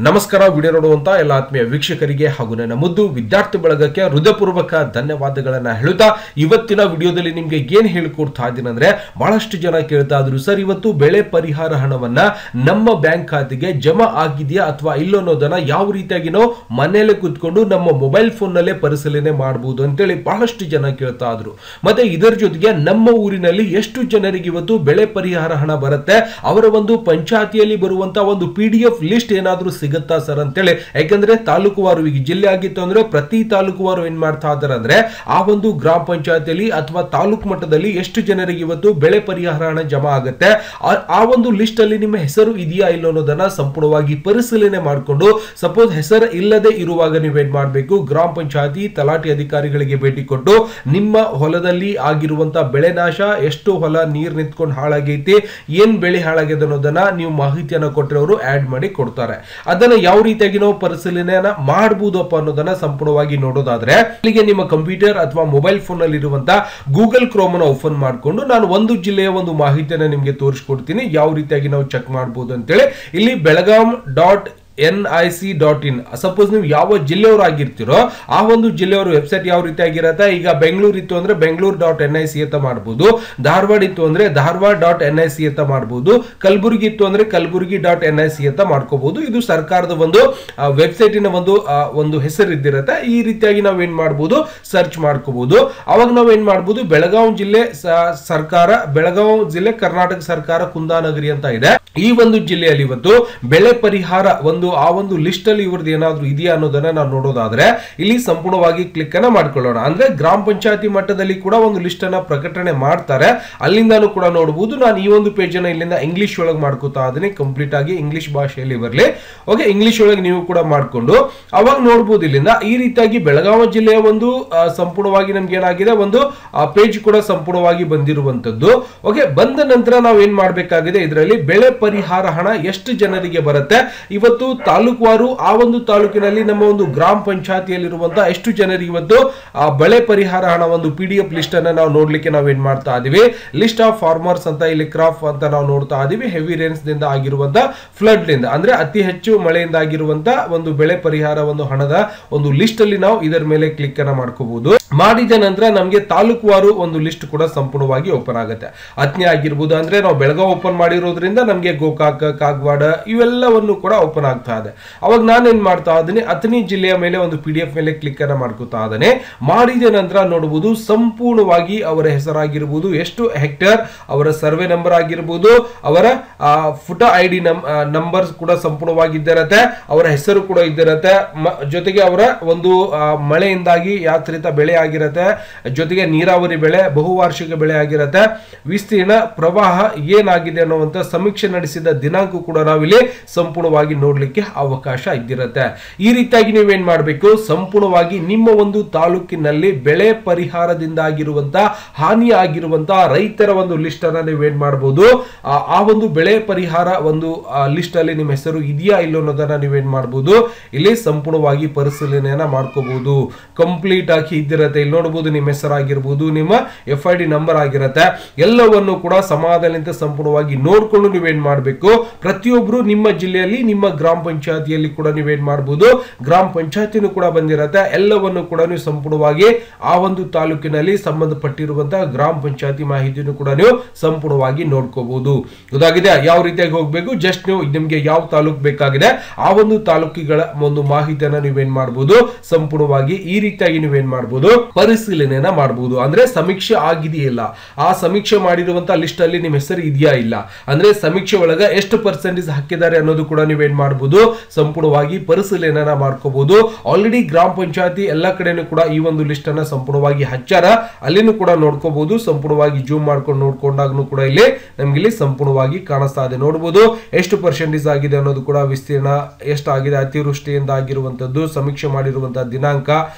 ನಮಸ್ಕಾರ. ವಿಡಿಯೋ ನೋಡುವಂತ ಎಲ್ಲ ಆತ್ಮೀಯ ವೀಕ್ಷಕರಿಗೆ ಹಾಗೂ ನನ್ನ ಮುದ್ದು ವಿದ್ಯಾರ್ಥಿ ಬಳಗಕ್ಕೆ ಹೃದಯಪೂರ್ವಕ ಧನ್ಯವಾದಗಳನ್ನ ಹೇಳುತ್ತಾ ಇವತ್ತಿನ ವಿಡಿಯೋದಲ್ಲಿ ನಿಮ್ಗೆ ಏನ್ ಹೇಳಿಕೊಡ್ತಾ ಇದ್ದೀನಿ ಅಂದ್ರೆ, ಬಹಳಷ್ಟು ಜನ ಕೇಳ್ತಾ ಇದ್ರು, ಸರ್ ಇವತ್ತು ಬೆಳೆ ಪರಿಹಾರ ಹಣವನ್ನ ನಮ್ಮ ಬ್ಯಾಂಕ್ ಖಾತೆಗೆ ಜಮಾ ಆಗಿದೆಯಾ ಅಥವಾ ಇಲ್ಲೋ ಅನ್ನೋದನ್ನ ಯಾವ ರೀತಿಯಾಗಿ ನಾವು ಮನೆಯಲ್ಲೇ ಕೂತ್ಕೊಂಡು ನಮ್ಮ ಮೊಬೈಲ್ ಫೋನ್ ನಲ್ಲೇ ಪರಿಶೀಲನೆ ಮಾಡಬಹುದು ಅಂತೇಳಿ ಬಹಳಷ್ಟು ಜನ ಕೇಳ್ತಾ ಇದ್ರು. ಮತ್ತೆ ಇದರ ಜೊತೆಗೆ ನಮ್ಮ ಊರಿನಲ್ಲಿ ಎಷ್ಟು ಜನರಿಗೆ ಇವತ್ತು ಬೆಳೆ ಪರಿಹಾರ ಹಣ ಬರುತ್ತೆ, ಅವರ ಒಂದು ಪಂಚಾಯತಿಯಲ್ಲಿ ಬರುವಂತ ಒಂದು PDF ಲಿಸ್ಟ್ ಏನಾದ್ರೂ ಸಿಗುತ್ತಾ ಸರ್ ಅಂತೇಳಿ. ಯಾಕಂದ್ರೆ ತಾಲೂಕುವಾರು, ಈಗ ಜಿಲ್ಲೆ ಆಗಿತ್ತು ಅಂದ್ರೆ ಪ್ರತಿ ತಾಲೂಕುವಾರು ಏನ್ ಮಾಡ್ತಾ ಇದಾರೆ ಅಂದ್ರೆ, ಆ ಒಂದು ಗ್ರಾಮ ಪಂಚಾಯತಿಯಲ್ಲಿ ಅಥವಾ ತಾಲೂಕು ಮಟ್ಟದಲ್ಲಿ ಎಷ್ಟು ಜನರಿಗೆ ಇವತ್ತು ಬೆಳೆ ಪರಿಹಾರ ಹಣ ಜಮಾ ಆಗುತ್ತೆ, ಆ ಒಂದು ಲಿಸ್ಟ್ ಅಲ್ಲಿ ನಿಮ್ಮ ಹೆಸರು ಇದೆಯಾ ಇಲ್ಲ ಅನ್ನೋದನ್ನ ಸಂಪೂರ್ಣವಾಗಿ ಪರಿಶೀಲನೆ ಮಾಡಿಕೊಂಡು, ಸಪೋಸ್ ಹೆಸರು ಇಲ್ಲದೆ ಇರುವಾಗ ನೀವೇನ್ ಮಾಡಬೇಕು, ಗ್ರಾಮ ಪಂಚಾಯತಿ ತಲಾಟಿ ಅಧಿಕಾರಿಗಳಿಗೆ ಭೇಟಿ ಕೊಟ್ಟು ನಿಮ್ಮ ಹೊಲದಲ್ಲಿ ಆಗಿರುವಂತ ಬೆಳೆ ನಾಶ, ಎಷ್ಟು ಹೊಲ ನೀರ್ ನಿಂತ್ಕೊಂಡು ಹಾಳಾಗೈತಿ, ಏನ್ ಬೆಳೆ ಹಾಳಾಗಿದೆ ಅನ್ನೋದನ್ನ ನೀವು ಮಾಹಿತಿಯನ್ನ ಕೊಟ್ಟರೆ ಅವರು ಆಡ್ ಮಾಡಿ ಕೊಡ್ತಾರೆ. ಅದನ್ನ ಯಾವ ರೀತಿಯಾಗಿ ನಾವು ಪರಿಶೀಲನೆಯನ್ನ ಮಾಡಬಹುದಪ್ಪ ಅನ್ನೋದನ್ನ ಸಂಪೂರ್ಣವಾಗಿ ನೋಡೋದಾದ್ರೆ, ಇಲ್ಲಿಗೆ ನಿಮ್ಮ ಕಂಪ್ಯೂಟರ್ ಅಥವಾ ಮೊಬೈಲ್ ಫೋನ್ ಅಲ್ಲಿ ಇರುವಂತ ಗೂಗಲ್ ಕ್ರೋಮ್ ಅನ್ನು ಓಪನ್ ಮಾಡಿಕೊಂಡು ನಾನು ಒಂದು ಜಿಲ್ಲೆಯ ಒಂದು ಮಾಹಿತಿಯನ್ನ ನಿಮಗೆ ತೋರಿಸ್ಕೊಡ್ತೀನಿ, ಯಾವ ರೀತಿಯಾಗಿ ನಾವು ಚೆಕ್ ಮಾಡಬಹುದು ಅಂತೇಳಿ. ಇಲ್ಲಿ belgaum.nic.in, ಸಪೋಸ್ ನೀವು ಯಾವ ಜಿಲ್ಲೆಯವರು ಆಗಿರ್ತೀರೋ ಆ ಒಂದು ಜಿಲ್ಲೆಯವರು ವೆಬ್ಸೈಟ್ ಯಾವ ರೀತಿಯಾಗಿರುತ್ತೆ. ಈಗ ಬೆಂಗಳೂರು ಇತ್ತು ಅಂದ್ರೆ ಬೆಂಗಳೂರು.nic ಅಂತ ಮಾಡಬಹುದು, ಧಾರವಾಡ ಇತ್ತು ಅಂದ್ರೆ ಧಾರವಾಡ.nic ಅಂತ ಮಾಡಬಹುದು, ಕಲಬುರಗಿ ಇತ್ತು ಅಂದ್ರೆ ಕಲಬುರಗಿ.nic ಅಂತ ಮಾಡ್ಕೋಬಹುದು. ಇದು ಸರ್ಕಾರದ ಒಂದು ವೆಬ್ಸೈಟಿನ ಒಂದು ಹೆಸರು ಇದ್ದಿರುತ್ತೆ. ಈ ರೀತಿಯಾಗಿ ನಾವು ಏನ್ ಮಾಡಬಹುದು, ಸರ್ಚ್ ಮಾಡ್ಕೋಬಹುದು. ಅವಾಗ ನಾವು ಏನ್ ಮಾಡಬಹುದು, ಬೆಳಗಾವಿ ಜಿಲ್ಲೆ ಸರ್ಕಾರ, ಬೆಳಗಾವಿ ಜಿಲ್ಲೆ ಕರ್ನಾಟಕ ಸರ್ಕಾರ ಕುಂದಾನಗರಿ ಅಂತ ಇದೆ. ಈ ಒಂದು ಜಿಲ್ಲೆಯಲ್ಲಿ ಇವತ್ತು ಬೆಳೆ ಪರಿಹಾರ ಆ ಒಂದು ಲಿಸ್ಟ್ ಅಲ್ಲಿ ಇವ್ರದ್ದು ಏನಾದ್ರೂ ಇದೆಯಾ ಅನ್ನೋದನ್ನ ನಾವು ನೋಡೋದಾದ್ರೆ, ಇಲ್ಲಿ ಸಂಪೂರ್ಣವಾಗಿ ಕ್ಲಿಕ್ ಅನ್ನ ಮಾಡ್ಕೊಳ್ಳೋಣ. ಅಂದ್ರೆ ಗ್ರಾಮ ಪಂಚಾಯತಿ ಮಟ್ಟದಲ್ಲಿ ಕೂಡ ಒಂದು ಲಿಸ್ಟ್ ಅನ್ನ ಪ್ರಕಟಣೆ ಮಾಡ್ತಾರೆ, ಅಲ್ಲಿಂದಾನು ಕೂಡ ನೋಡಬಹುದು. ನಾನು ಈ ಒಂದು ಪೇಜ್ ಅನ್ನ ಇಲ್ಲಿಂದ ಇಂಗ್ಲಿಷ್ ಒಳಗೆ ಮಾಡ್ಕೋತಾ ಅದನ್ನ ಕಂಪ್ಲೀಟ್ ಆಗಿ ಇಂಗ್ಲಿಷ್ ಭಾಷೆಯಲ್ಲಿ ಬರಲಿ. ಓಕೆ, ಇಂಗ್ಲಿಷ್ ಒಳಗೆ ನೀವು ಕೂಡ ಮಾಡ್ಕೊಂಡು ಅವಾಗ ನೋಡಬಹುದು. ಇಲ್ಲಿಂದ ಈ ರೀತಿಯಾಗಿ ಬೆಳಗಾವಿ ಜಿಲ್ಲೆಯ ಒಂದು ಸಂಪೂರ್ಣವಾಗಿ ನಮ್ಗೆ ಏನಾಗಿದೆ, ಒಂದು ಪೇಜ್ ಕೂಡ ಸಂಪೂರ್ಣವಾಗಿ ಬಂದಿರುವಂತದ್ದು. ಓಕೆ, ಬಂದ ನಂತರ ನಾವು ಏನ್ ಮಾಡ್ಬೇಕಾಗಿದೆ, ಇದರಲ್ಲಿ ಬೆಳೆ ಪರಿಹಾರ ಹಣ ಎಷ್ಟು ಜನರಿಗೆ ಬರುತ್ತೆ, ಇವತ್ತು ತಾಲೂಕುವಾರು ಆ ಒಂದು ತಾಲೂಕಿನಲ್ಲಿ ನಮ್ಮ ಒಂದು ಗ್ರಾಮ ಪಂಚಾಯತಿಯಲ್ಲಿರುವಂತಹ ಎಷ್ಟು ಜನರಿಗೆ ಇವತ್ತು ಬೆಳೆ ಪರಿಹಾರ ಹಣ ಒಂದು PDF ಲಿಸ್ಟ್ ಅನ್ನ ನಾವು ನೋಡ್ಲಿಕ್ಕೆ ನಾವೇನ್ ಮಾಡ್ತಾ ಇದೀವಿ, ಲಿಸ್ಟ್ ಆಫ್ ಫಾರ್ಮರ್ಸ್ ಅಂತ ಇಲ್ಲಿ ಕ್ರಾಪ್ ಅಂತ ನಾವು ನೋಡ್ತಾ ಇದೀವಿ. ಹೆವಿ ರೇನ್ಸ್ ದಿಂದ ಆಗಿರುವಂತ ಫ್ಲಡ್ ಲಿಂದ, ಅಂದ್ರೆ ಅತಿ ಹೆಚ್ಚು ಮಳೆಯಿಂದ ಆಗಿರುವಂತ ಒಂದು ಬೆಳೆ ಪರಿಹಾರ ಒಂದು ಹಣದ ಒಂದು ಲಿಸ್ಟ್ ಅಲ್ಲಿ ನಾವು ಇದರ ಮೇಲೆ ಕ್ಲಿಕ್ ಅನ್ನ ಮಾಡ್ಕೋಬಹುದು. ಮಾಡಿದ ನಂತರ ನಮಗೆ ತಾಲೂಕುವಾರು ಒಂದು ಲಿಸ್ಟ್ ಕೂಡ ಸಂಪೂರ್ಣವಾಗಿ ಓಪನ್ ಆಗುತ್ತೆ. ಅತ್ನಿ ಆಗಿರ್ಬೋದು, ಅಂದ್ರೆ ನಾವು ಬೆಳಗಾವಿ ಓಪನ್ ಮಾಡಿರೋದ್ರಿಂದ ನಮಗೆ ಗೋಕಾಕ, ಕಾಗವಾಡ ಇವೆಲ್ಲವನ್ನು ಕೂಡ ಓಪನ್ ಆಗ್ತಾ ಇದೆ. ಅವಾಗ ನಾನೇನ್ ಮಾಡ್ತಾ ಇದ್ದೀನಿ, ಅತ್ನಿ ಜಿಲ್ಲೆಯ ಮೇಲೆ ಒಂದು PDF ಮೇಲೆ ಕ್ಲಿಕ್ ಅನ್ನ ಮಾಡ್ಕೋತಾ ಇದ್ದೇನೆ. ಮಾಡಿದ ನಂತರ ನೋಡಬಹುದು ಸಂಪೂರ್ಣವಾಗಿ ಅವರ ಹೆಸರಾಗಿರ್ಬೋದು, ಎಷ್ಟು ಹೆಕ್ಟೇರ್, ಅವರ ಸರ್ವೆ ನಂಬರ್ ಆಗಿರ್ಬೋದು, ಅವರ ಫುಟ ID ನಂಬರ್ ಕೂಡ ಸಂಪೂರ್ಣವಾಗಿ ಇದ್ದಿರತ್ತೆ, ಅವರ ಹೆಸರು ಕೂಡ ಇದ್ದಿರತ್ತೆ, ಜೊತೆಗೆ ಅವರ ಒಂದು ಮಳೆಯಿಂದಾಗಿ ಯಾವ ರೀತಿ ಬೆಳೆ ಆಗಿರತ್ತೆ, ಜೊತೆಗೆ ನೀರಾವರಿ ಬೆಳೆ, ಬಹುವಾರ್ಷಿಕ ಬೆಳೆ ಆಗಿರತ್ತೆ, ವಿಸ್ತೀರ್ಣ, ಪ್ರವಾಹ ಏನಾಗಿದೆ ಅನ್ನುವಂತ ಸಮೀಕ್ಷೆ ನಡೆಸಿದ ದಿನಾಂಕ ಕೂಡ ನಾವಿಲ್ಲಿ ಸಂಪೂರ್ಣವಾಗಿ ನೋಡ್ಲಿಕ್ಕೆ ಅವಕಾಶ ಇದ್ದಿರತ್ತೆ. ಈ ರೀತಿಯಾಗಿ ನೀವೇನ್ ಮಾಡಬೇಕು, ಸಂಪೂರ್ಣವಾಗಿ ನಿಮ್ಮ ಒಂದು ತಾಲೂಕಿನಲ್ಲಿ ಬೆಳೆ ಪರಿಹಾರದಿಂದ ಆಗಿರುವಂತ ಹಾನಿ ಆಗಿರುವಂತ ರೈತರ ಒಂದು ಲಿಸ್ಟ್ ಅನ್ನ ನೀವೇನ್ ಮಾಡಬಹುದು, ಆ ಒಂದು ಬೆಳೆ ಪರಿಹಾರ ಒಂದು ಲಿಸ್ಟ್ ಅಲ್ಲಿ ನಿಮ್ಮ ಹೆಸರು ಇದೆಯಾ ಇಲ್ಲ ಅನ್ನೋದನ್ನ ನೀವೇನ್ ಮಾಡಬಹುದು, ಇಲ್ಲಿ ಸಂಪೂರ್ಣವಾಗಿ ಪರಿಶೀಲನೆಯನ್ನ ಮಾಡ್ಕೋಬಹುದು. ಕಂಪ್ಲೀಟ್ ಆಗಿ ಇದ್ದಿರತ್ತೆ. ಇಲ್ಲಿ ನೋಡಬಹುದು ನಿಮ್ಮ ಹೆಸರಾಗಿರ್ಬೋದು, ನಿಮ್ಮ FID ನಂಬರ್ ಆಗಿರತ್ತೆ, ಎಲ್ಲವನ್ನು ಕೂಡ ಸಮಾಧಾನದಿಂದ ಸಂಪೂರ್ಣವಾಗಿ ನೋಡ್ಕೊಂಡು ನೀವೇನ್ ಮಾಡಬೇಕು, ಪ್ರತಿಯೊಬ್ರು ನಿಮ್ಮ ಜಿಲ್ಲೆಯಲ್ಲಿ ನಿಮ್ಮ ಗ್ರಾಮ ಪಂಚಾಯತಿಯಲ್ಲಿ ಕೂಡ ನೀವೇನ್ ಮಾಡಬಹುದು, ಗ್ರಾಮ ಪಂಚಾಯತಿನೂ ಕೂಡ ಬಂದಿರತ್ತೆ, ಎಲ್ಲವನ್ನು ಕೂಡ ನೀವು ಸಂಪೂರ್ಣವಾಗಿ ಆ ಒಂದು ತಾಲೂಕಿನಲ್ಲಿ ಸಂಬಂಧಪಟ್ಟಿರುವಂತಹ ಗ್ರಾಮ ಪಂಚಾಯತಿ ಮಾಹಿತಿಯನ್ನು ಕೂಡ ನೀವು ಸಂಪೂರ್ಣವಾಗಿ ನೋಡ್ಕೋಬಹುದು. ಗೊತ್ತಾಗಿದೆ ಯಾವ ರೀತಿಯಾಗಿ ಹೋಗ್ಬೇಕು. ಜಸ್ಟ್ ನೀವು ನಿಮ್ಗೆ ಯಾವ ತಾಲೂಕು ಬೇಕಾಗಿದೆ ಆ ಒಂದು ತಾಲೂಕಿಗಳ ಒಂದು ಮಾಹಿತಿಯನ್ನ ನೀವೇನ್ ಮಾಡಬಹುದು, ಸಂಪೂರ್ಣವಾಗಿ ಈ ರೀತಿಯಾಗಿ ನೀವೇನ್ ಮಾಡಬಹುದು, ಪರಿಶೀಲನೆಯನ್ನ ಮಾಡಬಹುದು. ಅಂದ್ರೆ ಸಮೀಕ್ಷೆ ಆಗಿದೆಯಿಲ್ಲ, ಆ ಸಮೀಕ್ಷೆ ಮಾಡಿರುವಂತಹ ಲಿಸ್ಟ್ ಅಲ್ಲಿ ನಿಮ್ಮ ಹೆಸರು ಇದೆಯಾ ಇಲ್ಲ, ಅಂದ್ರೆ ಸಮೀಕ್ಷೆ ಒಳಗ ಎಷ್ಟು % ಹಾಕಿದ್ದಾರೆ ಅನ್ನೋದು ಕೂಡ ನೀವೇನ್ ಮಾಡಬಹುದು, ಸಂಪೂರ್ಣವಾಗಿ ಪರಿಶೀಲನೆಯನ್ನ ಮಾಡ್ಕೋಬಹುದು. ಆಲ್ರೆಡಿ ಗ್ರಾಮ ಪಂಚಾಯತಿ ಎಲ್ಲಾ ಕಡೆನೂ ಕೂಡ ಈ ಒಂದು ಲಿಸ್ಟ್ ಅನ್ನ ಸಂಪೂರ್ಣವಾಗಿ ಹಚ್ಚಾರ, ಅಲ್ಲಿನೂ ಕೂಡ ನೋಡ್ಕೋಬಹುದು. ಸಂಪೂರ್ಣವಾಗಿ ಜೂಮ್ ಮಾಡ್ಕೊಂಡು ನೋಡ್ಕೊಂಡಾಗ್ನೂ ಕೂಡ ಇಲ್ಲಿ ನಮ್ಗೆ ಇಲ್ಲಿ ಸಂಪೂರ್ಣವಾಗಿ ಕಾಣಿಸ್ತಾ ಇದೆ. ನೋಡಬಹುದು ಎಷ್ಟು % ಆಗಿದೆ ಅನ್ನೋದು ಕೂಡ, ವಿಸ್ತೀರ್ಣ ಎಷ್ಟಾಗಿದೆ, ಅತಿವೃಷ್ಟಿಯಿಂದ ಆಗಿರುವಂತದ್ದು, ಸಮೀಕ್ಷೆ ಮಾಡಿರುವಂತಹ ದಿನಾಂಕ,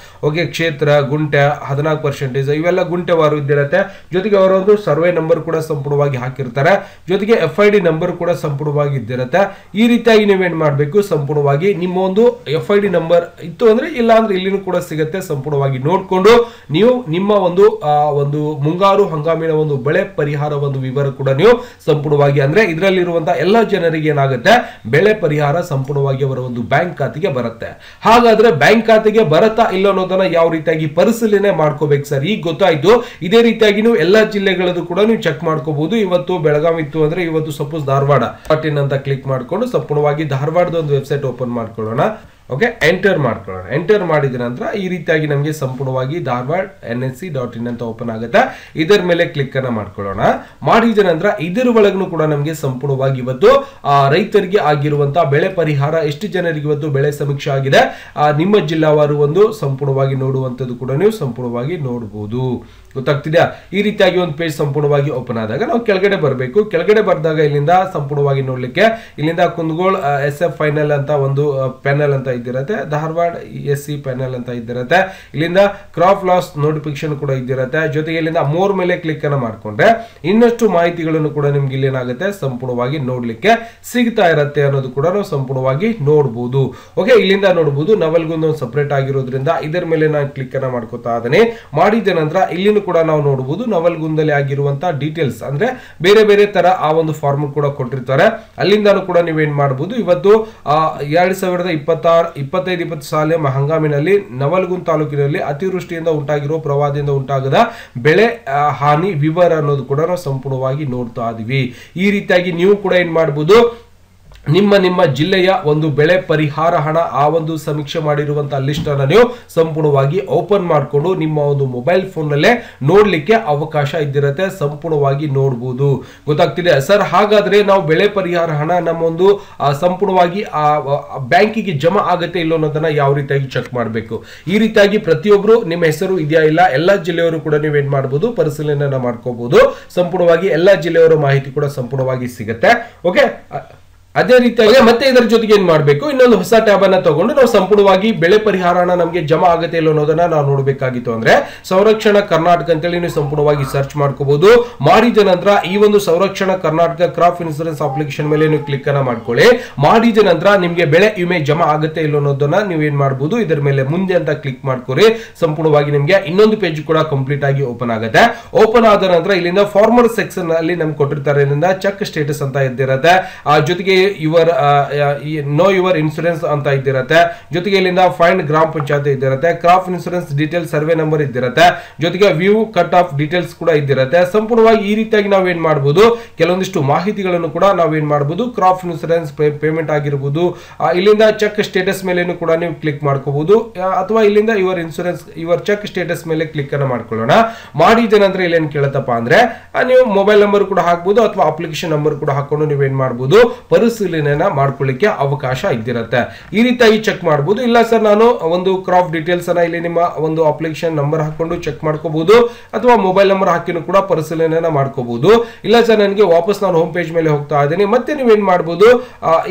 ಓಕೆ, ಕ್ಷೇತ್ರ, ಗುಂಟ, ಗುಂಟೆ 14%, ಇವೆಲ್ಲ ಗುಂಟೆವಾರು ಇದ್ದಿರುತ್ತೆ. ಜೊತೆಗೆ ಅವರ ಒಂದು ಸರ್ವೆ ನಂಬರ್ ಕೂಡ ಸಂಪೂರ್ಣವಾಗಿ ಹಾಕಿರ್ತಾರೆ. ಜೊತೆಗೆ FID ನಂಬರ್ ಕೂಡ ಸಂಪೂರ್ಣವಾಗಿ ಇದ್ದಿರುತ್ತೆ. ಈ ರೀತಿಯಾಗಿ ನೀವೇನ್ ಮಾಡಬೇಕು, ಸಂಪೂರ್ಣವಾಗಿ ನಿಮ್ಮ ಒಂದು FID ನಂಬರ್ ಇತ್ತು ಅಂದ್ರೆ ಇಲ್ಲ ಅಂದ್ರೆ ಇಲ್ಲಿನೂ ಕೂಡ ಸಿಗುತ್ತೆ. ಸಂಪೂರ್ಣವಾಗಿ ನೋಡ್ಕೊಂಡು ನೀವು ನಿಮ್ಮ ಒಂದು ಮುಂಗಾರು ಹಂಗಾಮಿನ ಒಂದು ಬೆಳೆ ಪರಿಹಾರ ಒಂದು ವಿವರ ಕೂಡ ನೀವು ಸಂಪೂರ್ಣವಾಗಿ ಅಂದ್ರೆ ಇದರಲ್ಲಿರುವಂತಹ ಎಲ್ಲ ಜನರಿಗೆ ಏನಾಗುತ್ತೆ, ಬೆಳೆ ಪರಿಹಾರ ಸಂಪೂರ್ಣವಾಗಿ ಅವರ ಒಂದು ಬ್ಯಾಂಕ್ ಖಾತೆಗೆ ಬರುತ್ತೆ. ಹಾಗಾದ್ರೆ ಬ್ಯಾಂಕ್ ಖಾತೆಗೆ ಬರುತ್ತಾ ಇಲ್ಲ ಅನ್ನೋದನ್ನ ಯಾವ ರೀತಿಯಾಗಿ ಪರಿಶೀಲನೆ ಮಾಡ್ಕೋಬೇಕು ಸರ್, ಈಗ ಗೊತ್ತಾಯ್ತು. ಇದೇ ರೀತಿಯಾಗಿ ನೀವು ಎಲ್ಲಾ ಜಿಲ್ಲೆಗಳದ್ದು ಕೂಡ ನೀವು ಚೆಕ್ ಮಾಡ್ಕೋಬಹುದು. ಇವತ್ತು ಬೆಳಗಾವಿ ಇತ್ತು ಅಂದ್ರೆ ಇವತ್ತು ಸಪೋಸ್ ಧಾರವಾಡ ಅಂತ ಕ್ಲಿಕ್ ಮಾಡ್ಕೊಂಡು ಸಂಪೂರ್ಣವಾಗಿ ಧಾರವಾಡದ ಒಂದು ವೆಬ್ಸೈಟ್ ಓಪನ್ ಮಾಡ್ಕೊಳ್ಳೋಣ. ಓಕೆ, ಎಂಟರ್ ಮಾಡ್ಕೊಳ್ಳೋಣ. ಎಂಟರ್ ಮಾಡಿದ ನಂತರ ಈ ರೀತಿಯಾಗಿ ನಮಗೆ ಸಂಪೂರ್ಣವಾಗಿ ಧಾರವಾಡ NSC.in ಅಂತ ಓಪನ್ ಆಗುತ್ತೆ. ಇದರ ಮೇಲೆ ಕ್ಲಿಕ್ ಅನ್ನ ಮಾಡ್ಕೊಳ್ಳೋಣ. ಮಾಡಿದ ನಂತರ ಇದರ ಒಳಗೂ ಕೂಡ ನಮಗೆ ಸಂಪೂರ್ಣವಾಗಿ ಇವತ್ತು ರೈತರಿಗೆ ಆಗಿರುವಂತಹ ಬೆಳೆ ಪರಿಹಾರ ಎಷ್ಟು ಜನರಿಗೆ ಇವತ್ತು ಬೆಳೆ ಸಮೀಕ್ಷೆ ಆಗಿದೆ ನಿಮ್ಮ ಜಿಲ್ಲಾವಾರು ಒಂದು ಸಂಪೂರ್ಣವಾಗಿ ನೋಡುವಂತದ್ದು ಕೂಡ ನೀವು ಸಂಪೂರ್ಣವಾಗಿ ನೋಡಬಹುದು. ಗೊತ್ತಾಗ್ತಿದ್ಯಾ? ಈ ರೀತಿಯಾಗಿ ಒಂದು ಪೇಜ್ ಸಂಪೂರ್ಣವಾಗಿ ಓಪನ್ ಆದಾಗ ನಾವು ಕೆಳಗಡೆ ಬರಬೇಕು. ಕೆಳಗಡೆ ಬಂದಾಗ ಇಲ್ಲಿಂದ ಸಂಪೂರ್ಣವಾಗಿ ನೋಡ್ಲಿಕ್ಕೆ ಇಲ್ಲಿಂದ ಕುಂದಗೋಳ SF ಫೈನಲ್ ಅಂತ ಒಂದು ಪ್ಯಾನಲ್ ಅಂತ ಇದ್ದಿರತ್ತೆ, ಧಾರವಾಡ SC ಪ್ಯಾನಲ್ ಅಂತ ಇದ್ದಿರತ್ತೆ, ಇಲ್ಲಿಂದ ಕ್ರಾಪ್ ಲಾಸ್ ನೋಟಿಫಿಕೇಶನ್ ಕೂಡ ಇದ್ದಿರತ್ತೆ. ಜೊತೆಗೆ ಇಲ್ಲಿಂದ ಮೋರ್ ಮೇಲೆ ಕ್ಲಿಕ್ ಅನ್ನ ಮಾಡ್ಕೊಂಡ್ರೆ ಇನ್ನಷ್ಟು ಮಾಹಿತಿಗಳನ್ನು ಕೂಡ ನಿಮ್ಗೆ ಇಲ್ಲಿ ಏನಾಗುತ್ತೆ ಸಂಪೂರ್ಣವಾಗಿ ನೋಡ್ಲಿಕ್ಕೆ ಸಿಗ್ತಾ ಇರತ್ತೆ ಅನ್ನೋದು ಕೂಡ ನಾವು ಸಂಪೂರ್ಣವಾಗಿ ನೋಡಬಹುದು. ಓಕೆ, ಇಲ್ಲಿಂದ ನೋಡಬಹುದು. ನವಲ್ಗುಂದ ಒಂದು ಸಪರೇಟ್ ಆಗಿರೋದ್ರಿಂದ ಇದರ ಮೇಲೆ ನಾನು ಕ್ಲಿಕ್ ಅನ್ನ ಮಾಡ್ಕೋತಾ ಇದ್ದೇನೆ. ಮಾಡಿದ ನಂತರ ಇಲ್ಲಿ ಕೂಡ ನಾವು ನೋಡಬಹುದು ನವಲ್ಗುಂದಲ್ಲಿ ಆಗಿರುವಂತಹ ಡೀಟೇಲ್ಸ್ ಅಂದ್ರೆ ಬೇರೆ ಬೇರೆ ತರ ಆ ಒಂದು ಫಾರ್ಮ್ ಕೂಡ ಕೊಟ್ಟಿರ್ತಾರೆ. ಅಲ್ಲಿಂದಾನು ಕೂಡ ನೀವೇನ್ ಮಾಡಬಹುದು, ಇವತ್ತು 2025-26 ಸಾಲಿನ ಹಂಗಾಮಿನಲ್ಲಿ ನವಲ್ಗುಂದ್ ತಾಲೂಕಿನಲ್ಲಿ ಅತಿವೃಷ್ಟಿಯಿಂದ ಉಂಟಾಗಿರೋ ಪ್ರವಾಹದಿಂದ ಉಂಟಾಗದ ಬೆಳೆ ಹಾನಿ ವಿವರ ಅನ್ನೋದು ಕೂಡ ನಾವು ಸಂಪೂರ್ಣವಾಗಿ ನೋಡ್ತಾ ಇದೀವಿ. ಈ ರೀತಿಯಾಗಿ ನೀವು ಕೂಡ ಏನ್ ಮಾಡಬಹುದು, ನಿಮ್ಮ ಜಿಲ್ಲೆಯ ಒಂದು ಬೆಳೆ ಪರಿಹಾರ ಹಣ ಆ ಒಂದು ಸಮೀಕ್ಷೆ ಮಾಡಿರುವಂತಹ ಲಿಸ್ಟ್ ಅನ್ನು ನೀವು ಸಂಪೂರ್ಣವಾಗಿ ಓಪನ್ ಮಾಡಿಕೊಂಡು ನಿಮ್ಮ ಒಂದು ಮೊಬೈಲ್ ಫೋನ್ ನಲ್ಲೇ ನೋಡ್ಲಿಕ್ಕೆ ಅವಕಾಶ ಇದ್ದಿರತ್ತೆ. ಸಂಪೂರ್ಣವಾಗಿ ನೋಡಬಹುದು. ಗೊತ್ತಾಗ್ತಿದೆ ಸರ್? ಹಾಗಾದ್ರೆ ನಾವು ಬೆಳೆ ಪರಿಹಾರ ಹಣ ನಮ್ಮ ಒಂದು ಸಂಪೂರ್ಣವಾಗಿ ಬ್ಯಾಂಕಿಗೆ ಜಮಾ ಆಗತ್ತೆ ಇಲ್ಲ ಅನ್ನೋದನ್ನ ಯಾವ ರೀತಿಯಾಗಿ ಚೆಕ್ ಮಾಡಬೇಕು? ಈ ರೀತಿಯಾಗಿ ಪ್ರತಿಯೊಬ್ರು ನಿಮ್ಮ ಹೆಸರು ಇದೆಯಾ ಇಲ್ಲ ಎಲ್ಲಾ ಜಿಲ್ಲೆಯವರು ಕೂಡ ನೀವೇನ್ ಮಾಡಬಹುದು, ಪರಿಶೀಲನೆ ಮಾಡ್ಕೋಬಹುದು. ಸಂಪೂರ್ಣವಾಗಿ ಎಲ್ಲಾ ಜಿಲ್ಲೆಯವರ ಮಾಹಿತಿ ಕೂಡ ಸಂಪೂರ್ಣವಾಗಿ ಸಿಗುತ್ತೆ. ಓಕೆ, ಅದೇ ರೀತಿಯಾಗಿ ಮತ್ತೆ ಇದರ ಜೊತೆಗೆ ಏನ್ ಮಾಡಬೇಕು, ಇನ್ನೊಂದು ಹೊಸ ಟ್ಯಾಬ್ ಅನ್ನ ತಗೊಂಡು ನಾವು ಸಂಪೂರ್ಣವಾಗಿ ಬೆಳೆ ಪರಿಹಾರ ಹಣ ನಮಗೆ ಜಮಾ ಆಗತ್ತೆ ಇಲ್ಲ ಅನ್ನೋದನ್ನ ನಾವು ನೋಡಬೇಕಾಗಿತ್ತು ಅಂದ್ರೆ ಸಂರಕ್ಷಣಾ ಕರ್ನಾಟಕ ಅಂತೇಳಿ ನೀವು ಸಂಪೂರ್ಣವಾಗಿ ಸರ್ಚ್ ಮಾಡ್ಕೋಬಹುದು. ಮಾಡಿದ ನಂತರ ಈ ಒಂದು ಸಂರಕ್ಷಣಾ ಕರ್ನಾಟಕ ಕ್ರಾಪ್ ಇನ್ಸೂರೆನ್ಸ್ ಅಪ್ಲಿಕೇಶನ್ ಮೇಲೆ ನೀವು ಕ್ಲಿಕ್ ಅನ್ನ ಮಾಡ್ಕೊಳ್ಳಿ. ಮಾಡಿದ ನಂತರ ನಿಮ್ಗೆ ಬೆಳೆ ವಿಮೆ ಜಮಾ ಆಗತ್ತೆ ಇಲ್ಲ ಅನ್ನೋದನ್ನ ನೀವು ಏನ್ ಮಾಡಬಹುದು, ಇದರ ಮೇಲೆ ಮುಂದೆ ಅಂತ ಕ್ಲಿಕ್ ಮಾಡ್ಕೊರಿ. ಸಂಪೂರ್ಣವಾಗಿ ನಿಮ್ಗೆ ಇನ್ನೊಂದು ಪೇಜ್ ಕೂಡ ಕಂಪ್ಲೀಟ್ ಆಗಿ ಓಪನ್ ಆಗುತ್ತೆ. ಓಪನ್ ಆದ ನಂತರ ಇಲ್ಲಿಂದ ಫಾರ್ಮರ್ ಸೆಕ್ಷನ್ ಅಲ್ಲಿ ನಮ್ಗೆ ಕೊಟ್ಟಿರ್ತಾರೆ, ಇಲ್ಲಿಂದ ಚೆಕ್ ಸ್ಟೇಟಸ್ ಅಂತ ಇದ್ದಿರತ್ತೆ. ಜೊತೆಗೆ ನೋ ಯುವರ್ ಇನ್ಸೂರೆನ್ಸ್ ಅಂತ ಇದ್ದಿರತ್ತೆ. ಜೊತೆಗೆ ಇಲ್ಲಿಂದ ಫೈಂಡ್ ಗ್ರಾಮ ಪಂಚಾಯತ್ ಇದ್ದಿರತ್ತೆ, crop insurance details survey number ಇದ್ದಿರತ್ತೆ, ಜೊತೆಗೆ ವ್ಯೂ ಕಟ್ ಆಫ್ ಡೀಟೇಲ್ಸ್ ಕೂಡ ಇದ್ದಿರತ್ತೆ. ಸಂಪೂರ್ಣವಾಗಿ ಈ ರೀತಿಯಾಗಿ ನಾವೇನ್ ಮಾಡಬಹುದು, ಕೆಲವೊಂದಿಷ್ಟು ಮಾಹಿತಿಗಳನ್ನು ಕೂಡ ನಾವೇನ್ ಮಾಡಬಹುದು, ಕ್ರಾಪ್ ಇನ್ಸೂರೆನ್ಸ್ ಪೇಮೆಂಟ್ ಆಗಿರಬಹುದು, ಇಲ್ಲಿಂದ ಚೆಕ್ ಸ್ಟೇಟಸ್ ಮೇಲೆ ಕೂಡ ನೀವು ಕ್ಲಿಕ್ ಮಾಡ್ಕೋಬಹುದು, ಅಥವಾ ಇಲ್ಲಿಂದ ಯುವರ್ ಚೆಕ್ ಸ್ಟೇಟಸ್ ಮೇಲೆ ಕ್ಲಿಕ್ ಅನ್ನ ಮಾಡ್ಕೊಳ್ಳೋಣ. ಮಾಡಿದ ನಂತರ ಇಲ್ಲಿ ಏನ್ ಕೇಳತ್ತಪ್ಪ ಅಂದ್ರೆ ನೀವು ಮೊಬೈಲ್ ನಂಬರ್ ಕೂಡ ಹಾಕಬಹುದು ಅಥವಾ ಅಪ್ಲಿಕೇಶನ್ ನಂಬರ್ ಕೂಡ ಹಾಕೊಂಡು ನೀವೇನ್ ಮಾಡಬಹುದು, ಪರಿಶೀಲನೆಯನ್ನ ಮಾಡ್ಕೊಳ್ಳಿಕ್ಕೆ ಅವಕಾಶ ಇದ್ದಿರತ್ತೆ. ಈ ರೀತಿಯಾಗಿ ಚೆಕ್ ಮಾಡಬಹುದು. ಇಲ್ಲ ಸರ್ ನಾನು ಒಂದು ಕ್ರಾಪ್ ಡೀಟೇಲ್ಸ್ ಅನ್ನ ಇಲ್ಲಿ ನಿಮ್ಮ ಒಂದು ಅಪ್ಲಿಕೇಶನ್ ನಂಬರ್ ಹಾಕೊಂಡು ಚೆಕ್ ಮಾಡ್ಕೋಬಹುದು, ಅಥವಾ ಮೊಬೈಲ್ ನಂಬರ್ ಹಾಕಿನೂ ಕೂಡ ಪರಿಶೀಲನೆಯನ್ನ ಮಾಡ್ಕೋಬಹುದು. ಇಲ್ಲ ಸರ್ ನನಗೆ ವಾಪಸ್ ನಾನು ಹೋಮ್ ಪೇಜ್ ಮೇಲೆ ಹೋಗ್ತಾ ಇದ್ದೀನಿ, ಮತ್ತೆ ನೀವೇನ್ ಮಾಡಬಹುದು,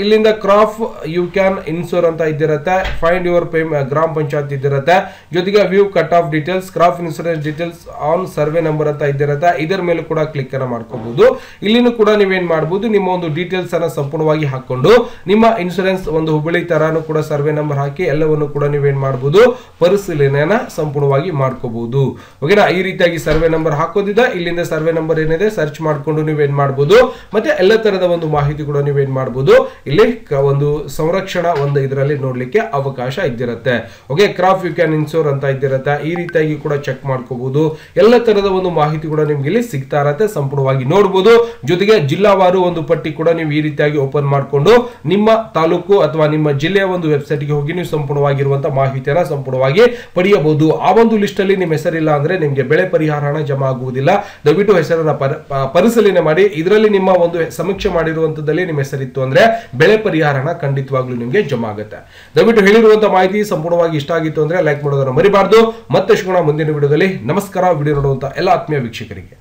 ಇಲ್ಲಿಂದ ಕ್ರಾಪ್ ಯು ಕ್ಯಾನ್ ಇನ್ಸೂರ್ ಅಂತ ಇದ್ದಿರತ್ತೆ, ಫೈಂಡ್ ಯುವರ್ ಗ್ರಾಮ ಪಂಚಾಯತ್ ಇದ್ದಿರತ್ತೆ, ಜೊತೆಗೆ view cut off details, crop insurance details on survey number ಅಂತ ಇದ್ದಿರತ್ತೆ. ಇದರ ಮೇಲೆ ಕೂಡ ಕ್ಲಿಕ್ ಅನ್ನ ಮಾಡ್ಕೋಬಹುದು. ಇಲ್ಲಿನೂ ಕೂಡ ನೀವೇನ್ ಮಾಡಬಹುದು, ನಿಮ್ಮ ಒಂದು ಡೀಟೇಲ್ಸ್ ಅನ್ನ ಸಂಪೂರ್ಣವಾಗಿ ಹಾಕೊಂಡು ನಿಮ್ಮ ಇನ್ಸೂರೆನ್ಸ್ ಒಂದು ಹುಬ್ಬಳ್ಳಿ ತರಾನು ಕೂಡ ಸರ್ವೆ ನಂಬರ್ ಹಾಕಿ ಎಲ್ಲವನ್ನು ಕೂಡ ನೀವೇನ್ ಮಾಡಬಹುದು, ಪರಿಶೀಲನೆಯನ್ನ ಸಂಪೂರ್ಣವಾಗಿ ಮಾಡ್ಕೋಬಹುದು. ಓಕೆನಾ? ಈ ರೀತಿಯಾಗಿ ಸರ್ವೆ ನಂಬರ್ ಹಾಕೋದಿದೆ. ಇಲ್ಲಿಂದ ಸರ್ವೆ ನಂಬರ್ ಏನಿದೆ ಸರ್ಚ್ ಮಾಡ್ಕೊಂಡು ನೀವೇನ್ ಮಾಡಬಹುದು, ಮತ್ತೆ ಎಲ್ಲ ತರದ ಒಂದು ಮಾಹಿತಿ ಕೂಡ ನೀವೇನ್ ಮಾಡಬಹುದು, ಇಲ್ಲಿ ಒಂದು ಸಂರಕ್ಷಣಾ ಒಂದು ಇದರಲ್ಲಿ ನೋಡ್ಲಿಕ್ಕೆ ಅವಕಾಶ ಇದ್ದಿರತ್ತೆ. Okay, crop you can insure ಅಂತ ಇದ್ದಿರತ್ತೆ. ಈ ರೀತಿಯಾಗಿ ಕೂಡ ಚೆಕ್ ಮಾಡ್ಕೋಬಹುದು. ಎಲ್ಲ ತರದ ಒಂದು ಮಾಹಿತಿ ಕೂಡ ನಿಮ್ಗೆ ಇಲ್ಲಿ ಸಿಗ್ತಾ ಇರತ್ತೆ, ಸಂಪೂರ್ಣವಾಗಿ ನೋಡಬಹುದು. ಜೊತೆಗೆ ಜಿಲ್ಲಾವಾರು ಒಂದು ಪಟ್ಟಿ ಕೂಡ ನೀವು ಈ ರೀತಿಯಾಗಿ ಓಪನ್ ಮಾಡಿಕೊಂಡು ನಿಮ್ಮ ತಾಲೂಕು ಅಥವಾ ನಿಮ್ಮ ಜಿಲ್ಲೆಯ ಒಂದು ವೆಬ್ಸೈಟ್ ಗೆ ಹೋಗಿ ನೀವು ಸಂಪೂರ್ಣವಾಗಿರುವಂತಹ ಮಾಹಿತಿಯನ್ನ ಸಂಪೂರ್ಣವಾಗಿ ಪಡೆಯಬಹುದು. ಆ ಒಂದು ಲಿಸ್ಟ್ ಅಲ್ಲಿ ನಿಮ್ಮ ಹೆಸರಿಲ್ಲ ಅಂದ್ರೆ ನಿಮಗೆ ಬೆಳೆ ಪರಿಹಾರ ಹಣ ಜಮಾ ಆಗುವುದಿಲ್ಲ. ದಯವಿಟ್ಟು ಹೆಸರನ್ನ ಪರಿಶೀಲನೆ ಮಾಡಿ. ಇದರಲ್ಲಿ ನಿಮ್ಮ ಒಂದು ಸಮೀಕ್ಷೆ ಮಾಡಿರುವಂತದಲ್ಲಿ ನಿಮ್ಮ ಹೆಸರಿತ್ತು ಅಂದ್ರೆ ಬೆಳೆ ಪರಿಹಾರ ಹಣ ಖಂಡಿತವಾಗ್ಲೂ ನಿಮಗೆ ಜಮಾ ಆಗುತ್ತೆ. ದಯವಿಟ್ಟು ಹೇಳಿರುವಂತಹ ಮಾಹಿತಿ ಸಂಪೂರ್ಣವಾಗಿ ಇಷ್ಟ ಆಗಿತ್ತು ಅಂದ್ರೆ ಲೈಕ್ ಮಾಡೋದನ್ನ ಮರಿಬಾರ್ದು. ಮತ್ತೆ ಸಿಗೋಣ ಮುಂದಿನ ವಿಡಿಯೋದಲ್ಲಿ. ನಮಸ್ಕಾರ. ವಿಡಿಯೋ ನೋಡುವಂತ ಎಲ್ಲ ಆತ್ಮೀಯ ವೀಕ್ಷಕರಿಗೆ.